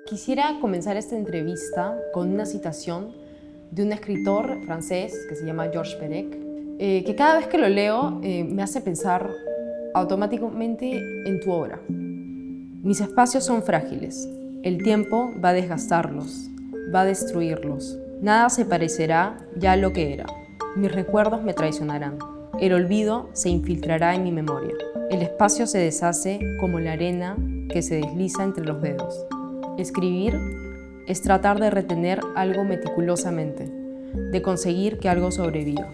Quisiera comenzar esta entrevista con una citación de un escritor francés que se llama Georges Perec, que cada vez que lo leo me hace pensar automáticamente en tu obra. Mis espacios son frágiles. El tiempo va a desgastarlos, va a destruirlos. Nada se parecerá ya a lo que era. Mis recuerdos me traicionarán. El olvido se infiltrará en mi memoria. El espacio se deshace como la arena que se desliza entre los dedos. Escribir es tratar de retener algo meticulosamente, de conseguir que algo sobreviva.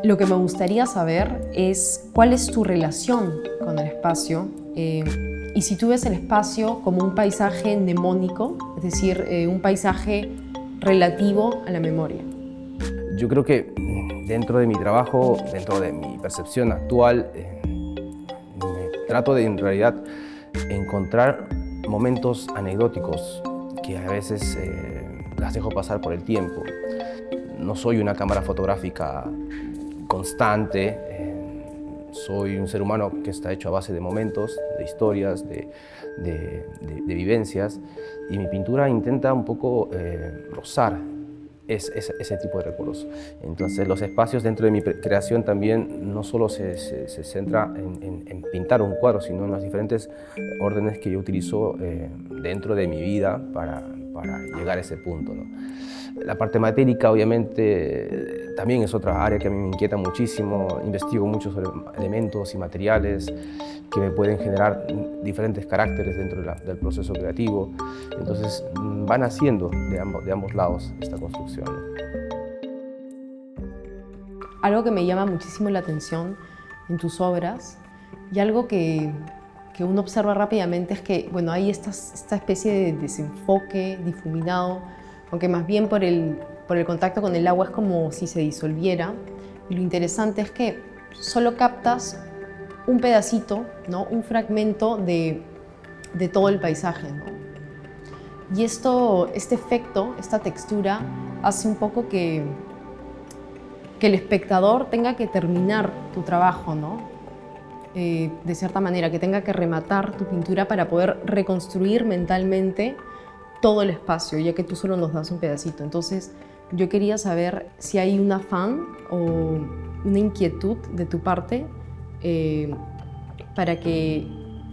Lo que me gustaría saber es cuál es tu relación con el espacio y si tú ves el espacio como un paisaje mnemónico, es decir, un paisaje relativo a la memoria. Yo creo que dentro de mi trabajo, dentro de mi percepción actual, trato de en realidad encontrar momentos anecdóticos que a veces las dejo pasar por el tiempo. No soy una cámara fotográfica constante, soy un ser humano que está hecho a base de momentos, de historias, de vivencias, y mi pintura intenta un poco rozar ese tipo de recuerdos. Entonces los espacios dentro de mi creación también no solo se centra en pintar un cuadro, sino en las diferentes órdenes que yo utilizo dentro de mi vida para llegar a ese punto, ¿no? La parte matérica, obviamente, también es otra área que a mí me inquieta muchísimo. Investigo mucho sobre elementos y materiales que me pueden generar diferentes caracteres dentro del proceso creativo. Entonces, van haciendo de ambos lados esta construcción, ¿no? Algo que me llama muchísimo la atención en tus obras y algo que uno observa rápidamente es que, bueno, hay esta especie de desenfoque difuminado, aunque más bien por el contacto con el agua es como si se disolviera. Y lo interesante es que solo captas un pedacito, ¿no? Un fragmento de todo el paisaje, ¿no? Y este efecto, esta textura, hace un poco que el espectador tenga que terminar tu trabajo, ¿no? De cierta manera, que tenga que rematar tu pintura para poder reconstruir mentalmente todo el espacio, ya que tú solo nos das un pedacito. Entonces, yo quería saber si hay un afán o una inquietud de tu parte para que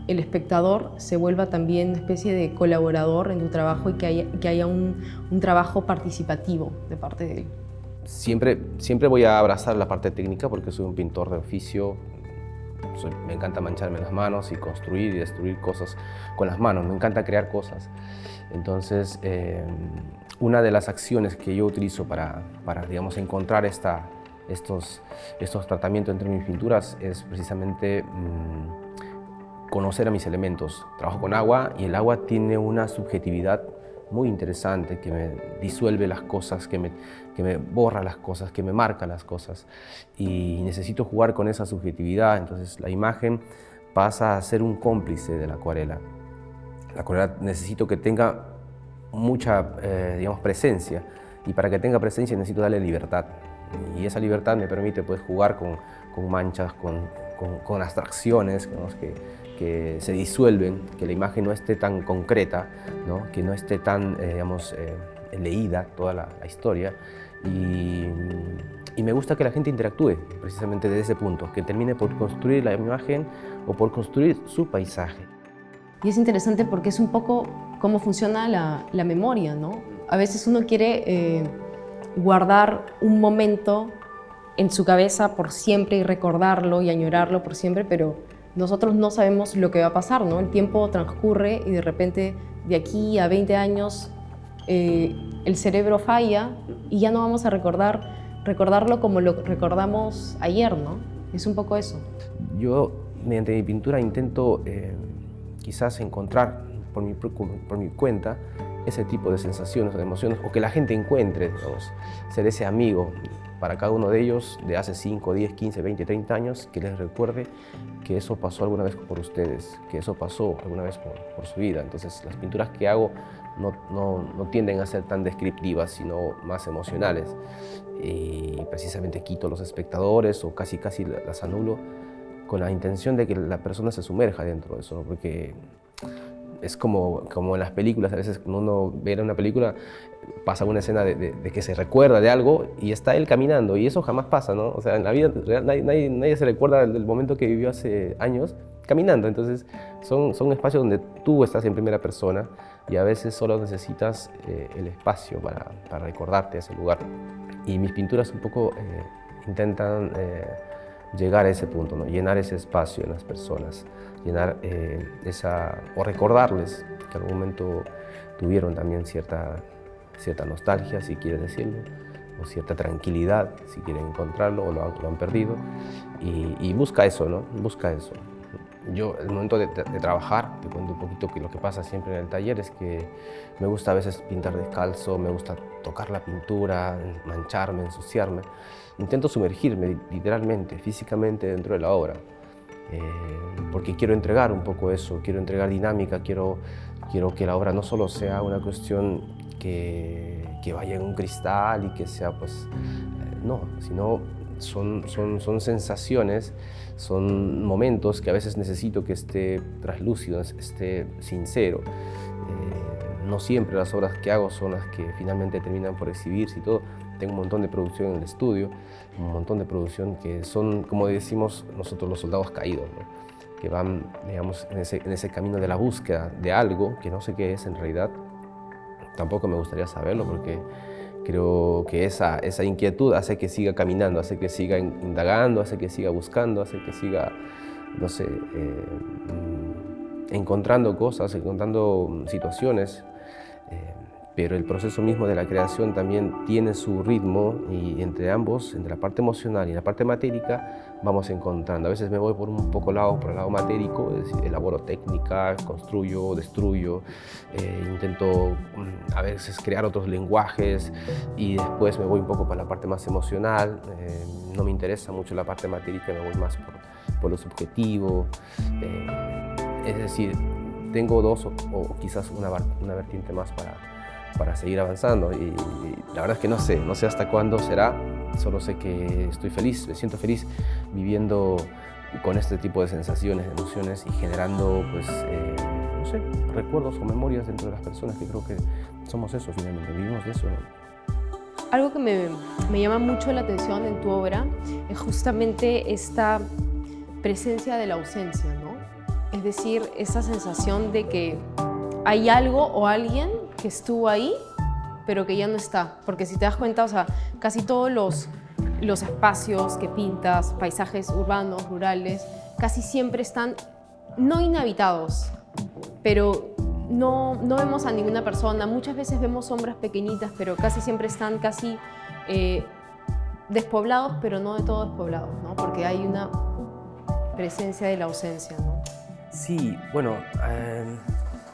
el espectador se vuelva también una especie de colaborador en tu trabajo y que haya un trabajo participativo de parte de él. Siempre voy a abrazar la parte técnica porque soy un pintor de oficio. Me encanta mancharme las manos y construir y destruir cosas con las manos. Me encanta crear cosas. Entonces, una de las acciones que yo utilizo para digamos, encontrar estos tratamientos entre mis pinturas es precisamente conocer a mis elementos. Trabajo con agua y el agua tiene una subjetividad muy interesante que me disuelve las cosas, que me borra las cosas, que me marca las cosas. Y necesito jugar con esa subjetividad, entonces la imagen pasa a ser un cómplice de la acuarela. La acuarela necesito que tenga mucha digamos, presencia, y para que tenga presencia necesito darle libertad. Y esa libertad me permite pues, jugar con manchas, con abstracciones, ¿no? que se disuelven, que la imagen no esté tan concreta, ¿no? Que no esté tan digamos, leída toda la historia. Y me gusta que la gente interactúe precisamente desde ese punto, que termine por construir la imagen o por construir su paisaje. Y es interesante porque es un poco cómo funciona la memoria, ¿no? A veces uno quiere guardar un momento en su cabeza por siempre y recordarlo y añorarlo por siempre, pero nosotros no sabemos lo que va a pasar, ¿no? El tiempo transcurre y de repente de aquí a 20 años el cerebro falla y ya no vamos a recordarlo como lo recordamos ayer, ¿no? Es un poco eso. Yo, mediante mi pintura, intento quizás encontrar por mi cuenta ese tipo de sensaciones o de emociones, o que la gente encuentre, digamos, ser ese amigo para cada uno de ellos de hace 5, 10, 15, 20, 30 años, que les recuerde que eso pasó alguna vez por ustedes, que eso pasó alguna vez por su vida. Entonces las pinturas que hago no tienden a ser tan descriptivas, sino más emocionales. Y precisamente quito los espectadores o casi las anulo con la intención de que la persona se sumerja dentro de eso, ¿no? Porque es como en las películas, a veces cuando uno ve una película pasa una escena de que se recuerda de algo y está él caminando, y eso jamás pasa, ¿no? O sea, en la vida real nadie se recuerda del momento que vivió hace años caminando. Entonces son espacios donde tú estás en primera persona y a veces solo necesitas el espacio para recordarte ese lugar. Y mis pinturas un poco intentan llegar a ese punto, ¿no? Llenar ese espacio en las personas, llenar o recordarles que en algún momento tuvieron también cierta nostalgia, si quieres decirlo, o cierta tranquilidad, si quieren encontrarlo, o lo han perdido, y busca eso, ¿no? Busca eso. Yo, el momento de trabajar, te cuento un poquito que lo que pasa siempre en el taller es que me gusta a veces pintar descalzo, me gusta tocar la pintura, mancharme, ensuciarme. Intento sumergirme literalmente, físicamente dentro de la obra, porque quiero entregar un poco eso, quiero entregar dinámica, quiero que la obra no solo sea una cuestión que vaya en un cristal y que sea, pues, no, sino son sensaciones, son momentos que a veces necesito que esté traslúcido, esté sincero. No siempre las obras que hago son las que finalmente terminan por exhibirse y todo. Tengo un montón de producción en el estudio, un montón de producción que son, como decimos nosotros, los soldados caídos, ¿no? Que van, digamos, en ese camino de la búsqueda de algo que no sé qué es en realidad. Tampoco me gustaría saberlo porque creo que esa inquietud hace que siga caminando, hace que siga indagando, hace que siga buscando, hace que siga, no sé, encontrando cosas, encontrando situaciones. Pero el proceso mismo de la creación también tiene su ritmo y entre ambos, entre la parte emocional y la parte matérica, vamos encontrando. A veces me voy por el lado matérico, es decir, elaboro técnica, construyo, destruyo, intento a veces crear otros lenguajes y después me voy un poco para la parte más emocional. No me interesa mucho la parte matérica, me voy más por lo subjetivo. Es decir, tengo dos o quizás una vertiente más para seguir avanzando y la verdad es que no sé hasta cuándo será, solo sé que estoy feliz, me siento feliz viviendo con este tipo de sensaciones, de emociones y generando, pues, no sé, recuerdos o memorias dentro de las personas, que creo que somos eso finalmente, vivimos de eso, ¿no? Algo que me llama mucho la atención en tu obra es justamente esta presencia de la ausencia, ¿no? Es decir, esa sensación de que hay algo o alguien que estuvo ahí, pero que ya no está. Porque si te das cuenta, o sea, casi todos los espacios que pintas, paisajes urbanos, rurales, casi siempre están no inhabitados, pero no vemos a ninguna persona. Muchas veces vemos sombras pequeñitas, pero casi siempre están despoblados, pero no de todo despoblados, ¿no? Porque hay una presencia de la ausencia, ¿no? Sí, bueno,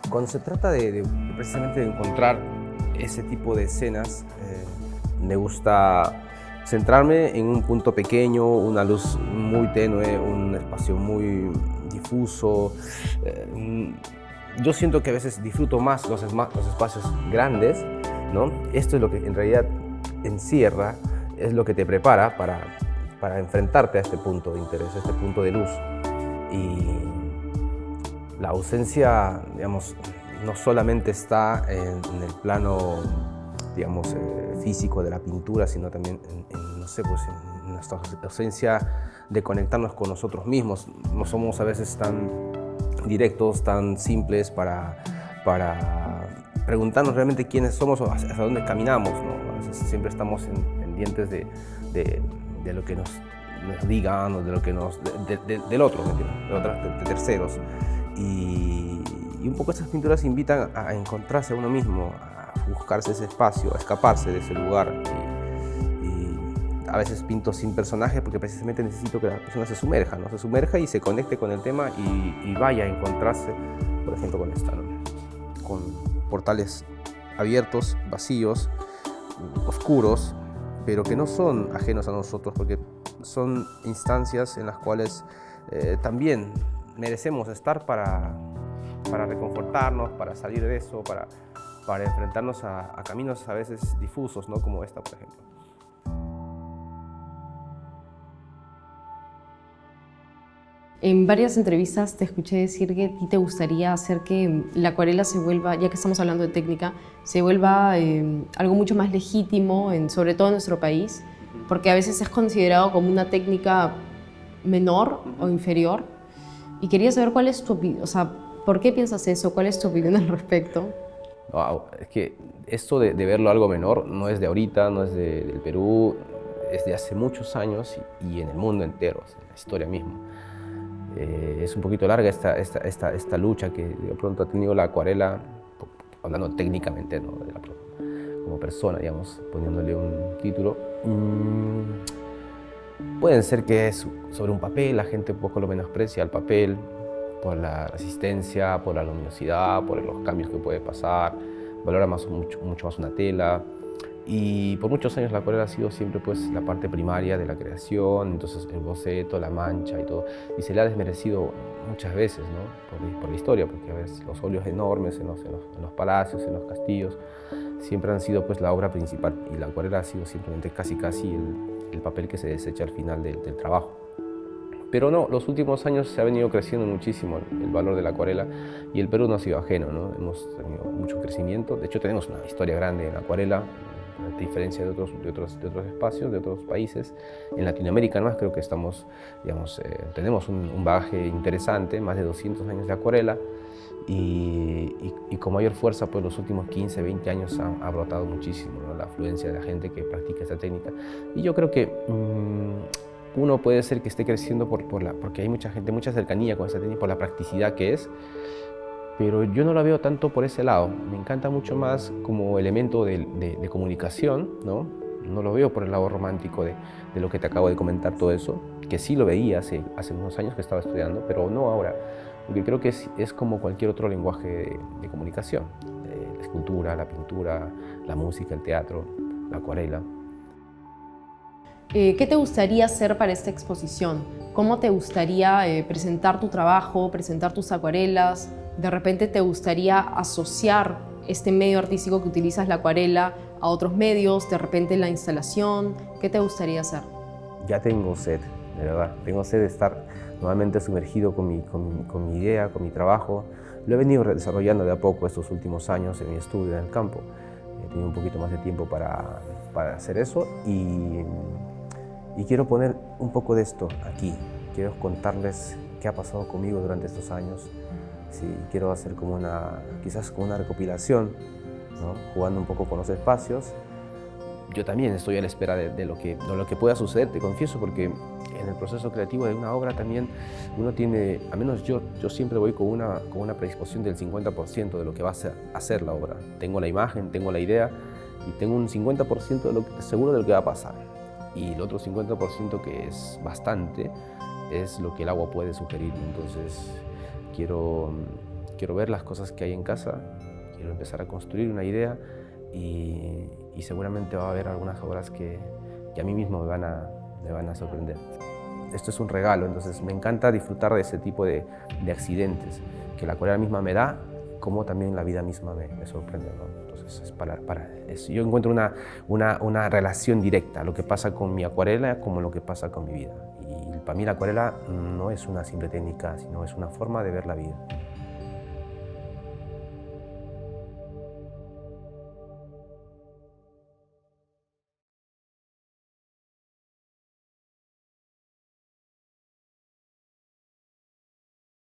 cuando se trata precisamente de encontrar ese tipo de escenas, me gusta centrarme en un punto pequeño, una luz muy tenue, un espacio muy difuso. Yo siento que a veces disfruto más los espacios grandes, ¿no? Esto es lo que en realidad encierra, es lo que te prepara para enfrentarte a este punto de interés, a este punto de luz. Y la ausencia, digamos, no solamente está en el plano, digamos, físico de la pintura, sino también no sé, pues en nuestra ausencia de conectarnos con nosotros mismos. No somos a veces tan directos, tan simples para preguntarnos realmente quiénes somos o hacia dónde caminamos, ¿no? A veces siempre estamos pendientes de lo que nos digan o de lo que del otro, de terceros. Y un poco estas pinturas invitan a encontrarse a uno mismo, a buscarse ese espacio, a escaparse de ese lugar. Y a veces pinto sin personaje porque precisamente necesito que la persona se sumerja, ¿no? Se sumerja y se conecte con el tema y vaya a encontrarse, por ejemplo, con esta, ¿no? Con portales abiertos, vacíos, oscuros, pero que no son ajenos a nosotros porque son instancias en las cuales también merecemos estar para reconfortarnos, para salir de eso, para enfrentarnos a caminos a veces difusos, ¿no? Como esta, por ejemplo. En varias entrevistas te escuché decir que a ti te gustaría hacer que la acuarela se vuelva, ya que estamos hablando de técnica, se vuelva algo mucho más legítimo, sobre todo en nuestro país, porque a veces es considerado como una técnica menor o inferior. Y quería saber cuál es tu opinión, o sea, ¿por qué piensas eso? ¿Cuál es tu opinión al respecto? Wow, es que esto de verlo algo menor no es de ahorita, no es del Perú, es de hace muchos años y en el mundo entero, o sea, en la historia misma. Es un poquito larga esta lucha que de pronto ha tenido la acuarela, hablando técnicamente, ¿no? Como persona, digamos, poniéndole un título. Pueden ser que es sobre un papel, la gente un poco lo menosprecia al papel, por la resistencia, por la luminosidad, por los cambios que puede pasar, valora mucho más una tela. Y por muchos años la acuarela ha sido siempre pues, la parte primaria de la creación, entonces el boceto, la mancha y todo. Y se le ha desmerecido muchas veces, ¿no? por la historia, porque a veces los óleos enormes en los palacios, en los castillos, siempre han sido pues, la obra principal. Y la acuarela ha sido simplemente casi el papel que se desecha al final del trabajo. Pero no, los últimos años se ha venido creciendo muchísimo el valor de la acuarela y el Perú no ha sido ajeno, ¿no? Hemos tenido mucho crecimiento, de hecho tenemos una historia grande en la acuarela, a diferencia de otros espacios, de otros países. En Latinoamérica más creo que estamos, digamos, tenemos un bagaje interesante, más de 200 años de acuarela y con mayor fuerza pues los últimos 15, 20 años ha brotado muchísimo, ¿no? La afluencia de la gente que practica esta técnica. Y yo creo que uno puede ser que esté creciendo porque hay mucha gente, mucha cercanía con esta técnica, por la practicidad que es, pero yo no la veo tanto por ese lado. Me encanta mucho más como elemento de comunicación, ¿no? No lo veo por el lado romántico de lo que te acabo de comentar, todo eso, que sí lo veía hace unos años que estaba estudiando, pero no ahora, porque creo que es como cualquier otro lenguaje de comunicación, la escultura, la pintura, la música, el teatro, la acuarela. ¿Qué te gustaría hacer para esta exposición? ¿Cómo te gustaría presentar tu trabajo, presentar tus acuarelas? ¿De repente te gustaría asociar este medio artístico que utilizas, la acuarela, a otros medios? ¿De repente la instalación? ¿Qué te gustaría hacer? Ya tengo sed, de verdad. Tengo sed de estar nuevamente sumergido con mi idea, con mi trabajo. Lo he venido desarrollando de a poco estos últimos años en mi estudio en el campo. He tenido un poquito más de tiempo para hacer eso y quiero poner un poco de esto aquí. Quiero contarles qué ha pasado conmigo durante estos años. Sí, quiero hacer como quizás como una recopilación, ¿no? Jugando un poco con los espacios. Yo también estoy a la espera de lo que pueda suceder, te confieso, porque en el proceso creativo de una obra también uno tiene, al menos yo siempre voy con una predisposición del 50% de lo que va a hacer la obra. Tengo la imagen, tengo la idea y tengo un 50% seguro de lo que va a pasar. Y el otro 50% que es bastante, es lo que el agua puede sugerir. Entonces quiero ver las cosas que hay en casa, quiero empezar a construir una idea y seguramente va a haber algunas obras que a mí mismo me van a sorprender. Esto es un regalo, entonces me encanta disfrutar de ese tipo de accidentes que la acuarela misma me da, como también la vida misma me sorprende, ¿no? Entonces yo encuentro una relación directa, lo que pasa con mi acuarela como lo que pasa con mi vida. Y para mí la acuarela no es una simple técnica, sino es una forma de ver la vida.